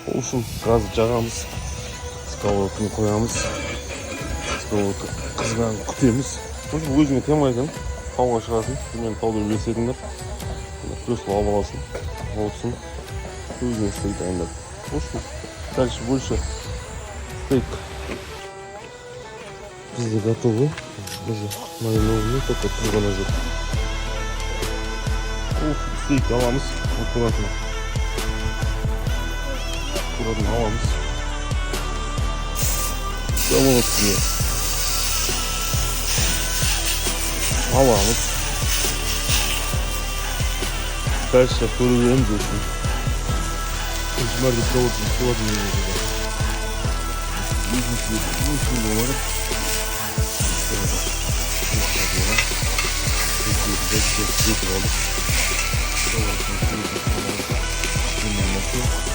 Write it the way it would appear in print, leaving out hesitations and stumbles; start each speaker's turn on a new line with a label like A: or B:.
A: Olsun gaz жағамыз, сковородканы қоямыз. Сковородка қызған күтеміз. Өзіңе темай екен, тауға шығасың, мен тауды бесетіңдер. Крыслы алып аласың, olsun. Өзіңе стейк дайындап. Olsun. Дальше больше стейк. Бізде готовы. Даже маринованный, только қызғана жоқ. Стейк аламыз, аккуратно. Аккуратно аламыз. Сковородканы аламыз. Дальше көріп өтін. Мәрді сковородканы суатын өтін. Өтін болады. Сковородканы